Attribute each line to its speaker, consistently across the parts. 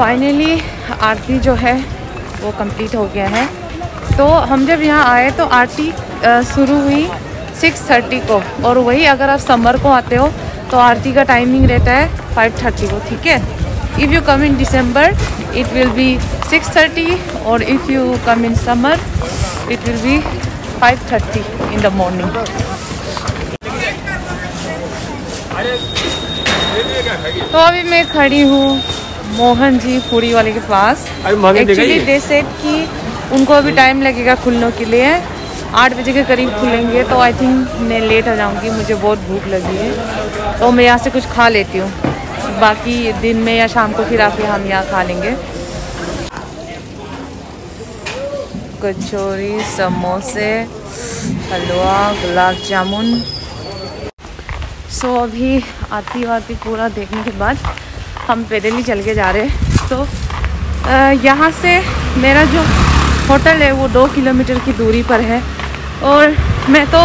Speaker 1: Finally आरती जो है वो कंप्लीट हो गया है। तो हम जब यहाँ आए तो आरती शुरू हुई 6:30 को, और वही अगर आप समर को आते हो तो आरती का टाइमिंग रहता है 5:30 को, ठीक है। If you come in December it will be 6:30, और if you come in summer it will be 5:30 in the morning. तो अभी मैं खड़ी हूँ मोहन जी पूरी वाले के पास। एक्चुअली दे सेड कि उनको अभी टाइम लगेगा खुलने के लिए, 8 बजे के करीब खुलेंगे। तो आई थिंक मैं लेट आ जाऊँगी, मुझे बहुत भूख लगी है, तो मैं यहाँ से कुछ खा लेती हूँ। बाकी दिन में या शाम को फिर आके हम यहाँ खा लेंगे। कचौरी, समोसे, हलवा, गुलाब जामुन। सो अभी आरती वारती पूरा देखने के बाद हम पैदल ही चल के जा रहे हैं। तो यहाँ से मेरा जो होटल है वो 2 किलोमीटर की दूरी पर है, और मैं तो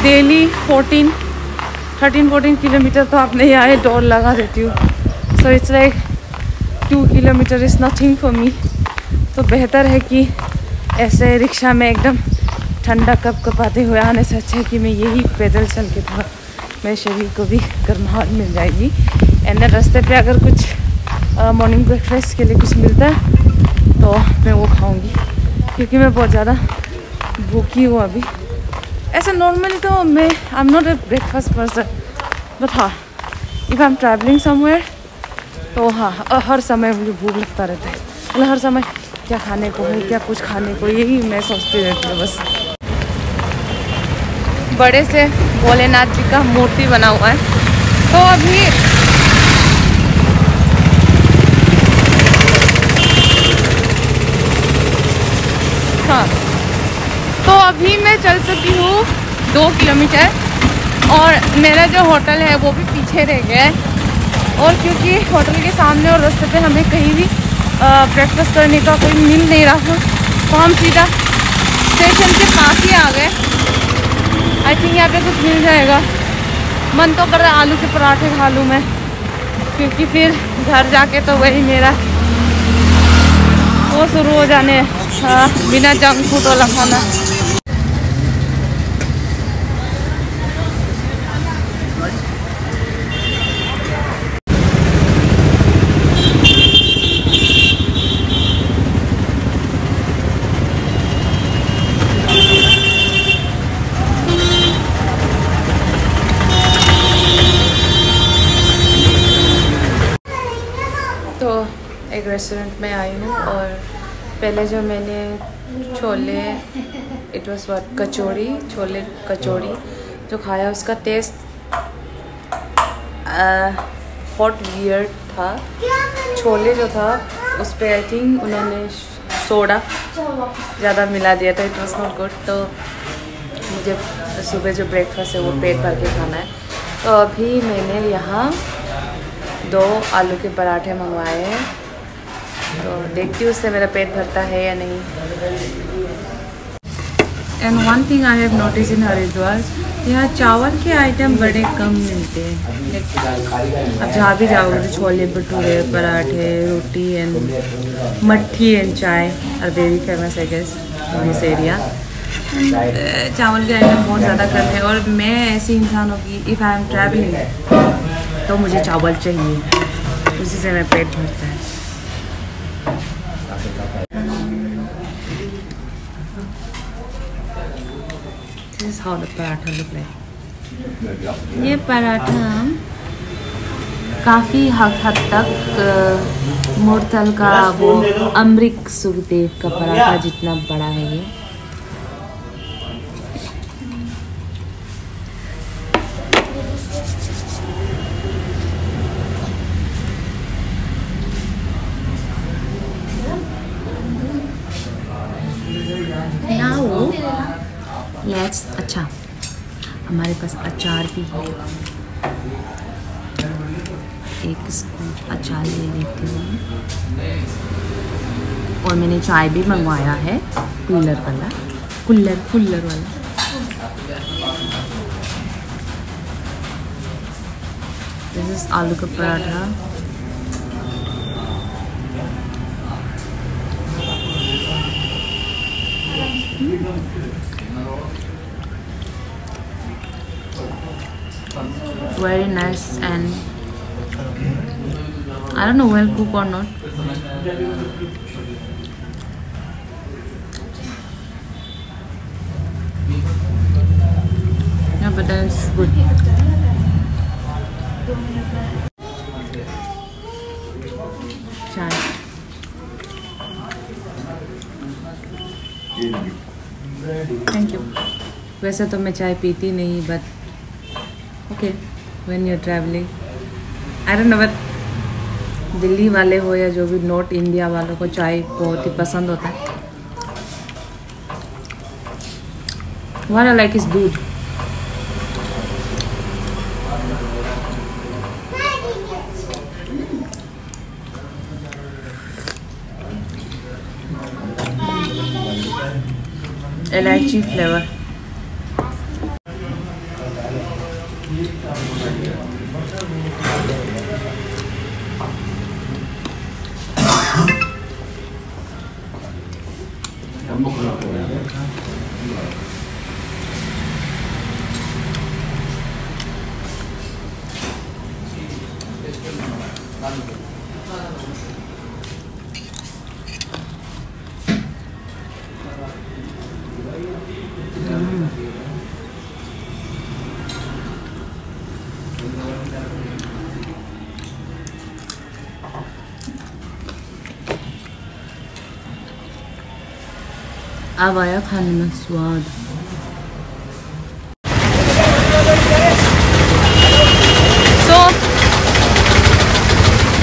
Speaker 1: डेली 13-14 किलोमीटर तो अपने यहाँ दौड़ लगा देती हूँ। So it's like 2 kilometre is nothing for me. तो बेहतर है कि ऐसे रिक्शा में एकदम ठंडा कप कपाते हुए आने से अच्छा है कि मैं यही पैदल चल के थोड़ा मेरे शरीर को भी गर्माहट मिल जाएगी। एंड रास्ते पे अगर कुछ मॉर्निंग ब्रेकफास्ट के लिए कुछ मिलता है तो मैं वो खाऊंगी, क्योंकि मैं बहुत ज़्यादा भूखी हूँ अभी। ऐसे नॉर्मली तो मैं I am not a breakfast person, but हाँ if I am travelling somewhere तो हाँ हर समय मुझे भूख लगता रहता है। मतलब हर समय क्या खाने को है, क्या कुछ खाने को, यही मैं सोचती रहती हूँ बस। बड़े से भोलेनाथ जी का मूर्ति बना हुआ है। तो अभी हाँ, तो अभी मैं चल चुकी हूँ 2 किलोमीटर, और मेरा जो होटल है वो भी पीछे रह गया है। और क्योंकि होटल के सामने और रास्ते पे हमें कहीं भी ब्रेकफास्ट करने का कोई मिल नहीं रहा, तो हम सीधा स्टेशन के पास ही आ गए। आई थिंक यहाँ पे कुछ मिल जाएगा। मन तो कर रहा है आलू के पराठे खा लूँ मैं, क्योंकि फिर घर जाके तो वही मेरा वो शुरू हो जाने बिना जंक फूड वाला खाना। एक रेस्टोरेंट में आई हूँ, और पहले जो मैंने छोले इट वाज व्हाट कचौड़ी, छोले कचौड़ी जो खाया उसका टेस्ट हॉट वियर्ड था। छोले जो था उस पर आई थिंक उन्होंने सोडा ज़्यादा मिला दिया था, इट वाज नॉट गुड। तो मुझे सुबह जो ब्रेकफास्ट है वो पेट भर के खाना है। तो अभी मैंने यहाँ 2 आलू के पराठे मंगवाए हैं, तो देखती हूँ उससे मेरा पेट भरता है या नहीं। And one thing I have notice in Haridwar, यहाँ चावल के आइटम बड़े कम मिलते हैं। अब जहाँ भी जाओगे तो chole bhature, parathe, roti and matthi and chai are very famous I guess in this area. चावल के आइटम बहुत ज़्यादा कम है, और मैं ऐसी इंसान हूँ कि इफ़ आई एम ट्रैवलिंग तो मुझे चावल चाहिए, उसी से मेरा पेट भरता है। This is how the paratha look like। ये पराठा काफ़ी हद तक मुरथल का वो अमृत सुखदेव का पराठा जितना बड़ा है ये। अच्छा हमारे पास अचार भी है, एक स्कूप अचार ले लेते हैं। और मैंने चाय भी मंगवाया है कुल्लर वाला। दिस इज आलू का paratha. very nice and I don't know well cooked or not. Yeah, but then it's good. Chai. Thank you. वैसे तो मैं चाय पीती नहीं, but okay when you're traveling. I don't know but Delhi वाले हो या जो भी नॉर्थ इंडिया वालों को चाय बहुत ही पसंद होता है. What I like is दूध. इलायची फ्लेवर. अब आया खाने में स्वाद. So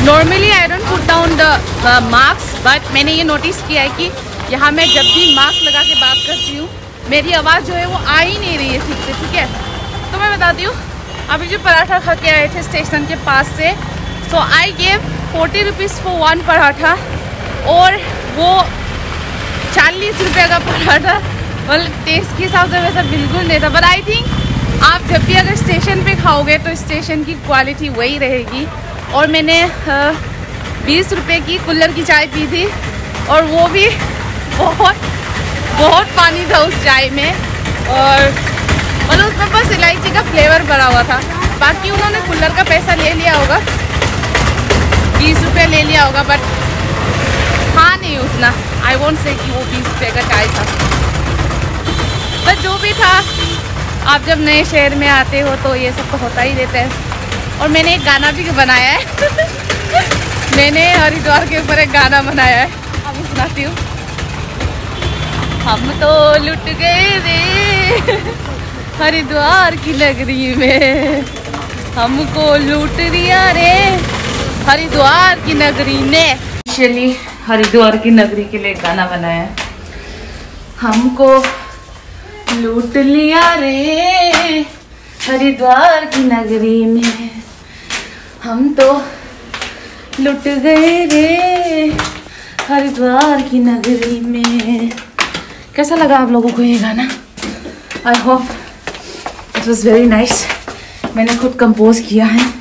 Speaker 1: normally I don't put down the marks, but मैंने ये नोटिस किया है कि यहाँ मैं जब भी मास्क लगा के बात करती हूँ मेरी आवाज़ जो है वो आ ही नहीं रही है ठीक से. ठीक है, तो मैं बताती हूँ. अभी जो पराठा खा के आए थे स्टेशन के पास से, so I gave 40 rupees for 1 paratha, और वो 40 रुपये का पराठा. मतलब टेस्ट के हिसाब से वैसा बिल्कुल नहीं था. बट आई थिंक आप जब भी अगर स्टेशन पे खाओगे तो स्टेशन की क्वालिटी वही रहेगी. और मैंने 20 रुपये की कुल्हड़ की चाय पी थी, और वो भी बहुत पानी था उस चाय में, और मतलब उसमें बस इलायची का फ्लेवर भरा हुआ था. बाकी उन्होंने कुल्हड़ का पैसा ले लिया होगा, 20 रुपये ले लिया होगा, बट हाँ नहीं उतना. आई वोंट से कि वो 20 रुपये का चाय था. बट जो भी था, आप जब नए शहर में आते हो तो ये सब तो होता ही रहता है. और मैंने एक गाना भी बनाया है. मैंने हरिद्वार के ऊपर एक गाना बनाया है, अब सुनाती हूँ. हम तो लुट गए रे हरिद्वार की नगरी में, हमको लूट लिया रे हरिद्वार की नगरी ने. चलिए हरिद्वार की नगरी के लिए गाना बनाया है. हमको लूट लिया रे हरिद्वार की नगरी में, हम तो लुट गए रे हरिद्वार की नगरी में. कैसा लगा आप लोगों को ये गाना? I hope it was very nice. मैंने खुद कंपोज किया है,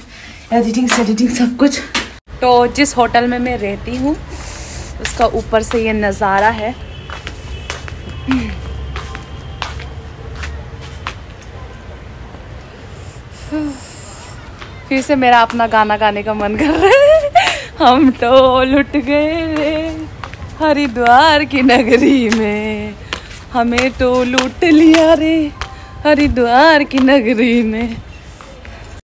Speaker 1: एडिटिंग सब कुछ. तो जिस होटल में मैं रहती हूँ उसका ऊपर से ये नज़ारा है. फिर से मेरा अपना गाना गाने का मन कर रहा है. हम तो लुट गए रे हरिद्वार की नगरी में, हमें तो लूट लिया रे हरिद्वार की नगरी में.